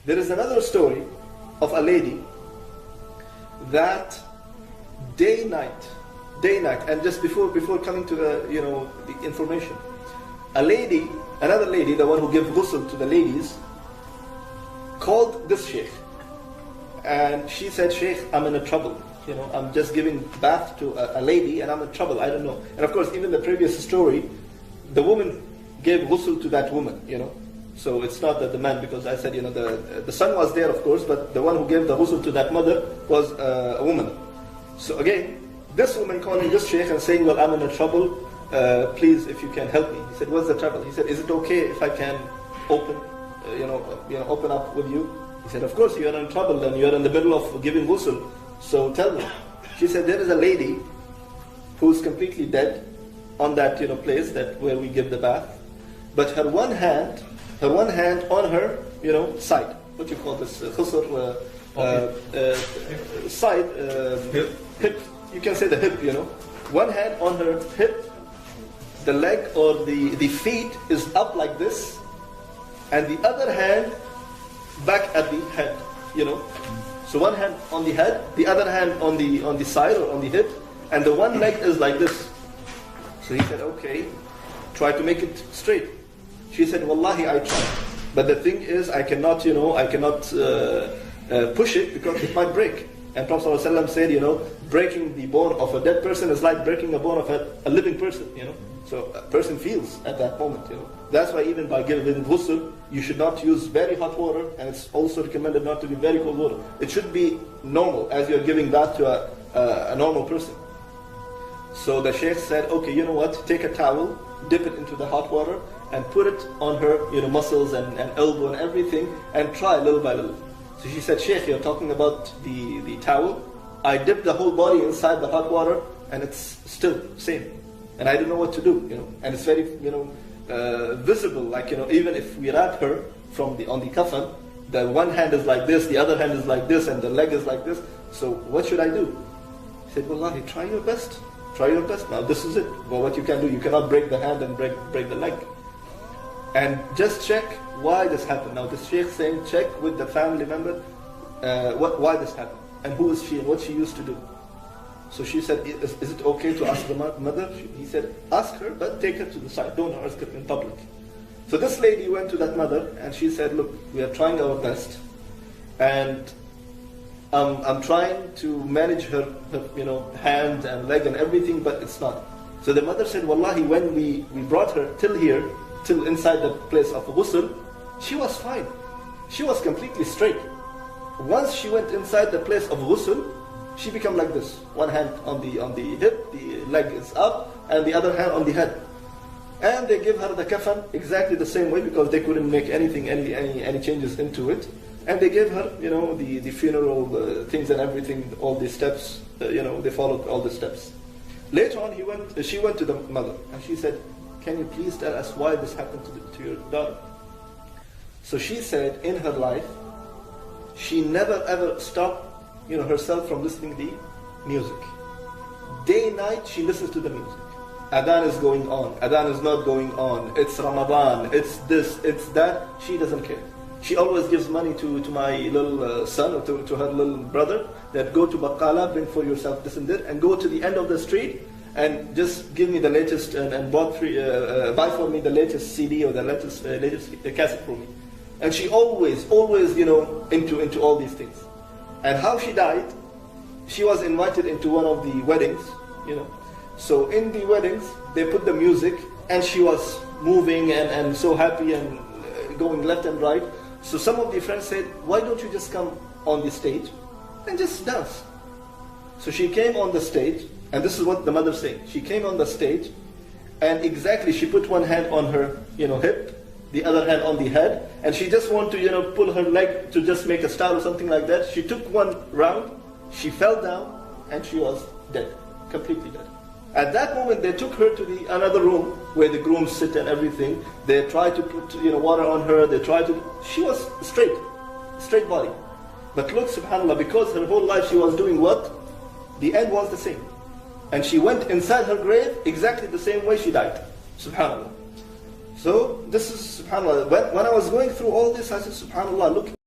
There is another story of a lady that day night, and just before coming to the information, another lady, the one who gave ghusl to the ladies, called this sheikh, and she said, "Sheikh, I'm in a trouble. I'm just giving bath to a lady, and I'm in trouble. I don't know." And of course, even the previous story, the woman gave ghusl to that woman. So it's not that the man, because I said, the son was there, of course, but the one who gave the ghusl to that mother was a woman. So again, this woman calling this sheikh and saying, "Well, I'm in a trouble. Please, if you can help me." He said, "What's the trouble?" He said, "Is it okay if I can open up with you?" He said, "Of course, you are in trouble and you are in the middle of giving ghusl. So tell me." She said, "There is a lady who's completely dead on that place where we give the bath, but her one hand on her side. What you call this? Khusr, side, hip. You can say the hip. One hand on her hip, the leg or the feet is up like this, and the other hand back at the head. So one hand on the head, the other hand on the side or on the hip, and the one leg is like this." So he said, "Okay, try to make it straight." She said, "Wallahi, I tried, but the thing is, I cannot push it because it might break." And Prophet ﷺ said, breaking the bone of a dead person is like breaking the bone of a living person. So a person feels at that moment. That's why even by giving ghusl, you should not use very hot water, and it's also recommended not to be very cold water. It should be normal, as you're giving that to a normal person. So the sheikh said, "Okay, you know what? Take a towel, dip it into the hot water, and put it on her muscles and elbow and everything, and try little by little." So she said, "Sheikh, you're talking about the towel. I dipped the whole body inside the hot water, and it's still same. And I don't know what to do, And it's very, visible, like, even if we wrap her on the kafan, the one hand is like this, the other hand is like this, and the leg is like this. So what should I do?" He said, "Wallahi, try your best. Try your best. Now this is it. Well, what you can do, you cannot break the hand and break the leg. And just check why this happened." Now the sheikh saying, check with the family member why this happened, and who is she and what she used to do. So she said, is it okay to ask the mother? He said, "Ask her, but take her to the side. Don't ask her in public." So this lady went to that mother, and she said, "Look, we are trying our best, and I'm trying to manage her hand and leg and everything, but it's not." So the mother said, "Wallahi, when we brought her till inside the place of ghusl, she was fine. She was completely straight. Once she went inside the place of ghusl, she became like this. One hand on the hip, the leg is up, and the other hand on the head. And they give her the kafan exactly the same way, because they couldn't make any changes into it. And they gave her, the funeral things and everything, all the steps. They followed all the steps. Later on, she went to the mother, and she said, "Can you please tell us why this happened to your daughter?" So she said, in her life, she never ever stopped herself from listening to the music. Day, night, she listens to the music. Adhan is going on, Adhan is not going on, it's Ramadan, it's this, it's that. She doesn't care. She always gives money to my little son, or to her little brother, that go to Baqqala, bring for yourself this and that, and go to the end of the street, and just give me the latest, and buy for me the latest CD or the latest cassette for me. And she always into all these things. And how she died, she was invited into one of the weddings, So in the weddings, they put the music, and she was moving and so happy and going left and right. So some of the friends said, "Why don't you just come on the stage and just dance?" So she came on the stage, and this is what the mother said. She came on the stage, and exactly she put one hand on her hip, the other hand on the head, and she just wanted to pull her leg to just make a star or something like that. She took one round, she fell down, and she was dead, completely dead. At that moment, they took her to another room where the grooms sit and everything. They tried to put water on her. She was straight body. But look, subhanAllah, because her whole life she was doing what? The end was the same. And she went inside her grave exactly the same way she died. Subhanallah. So this is, subhanAllah, when I was going through all this, I said, subhanAllah, look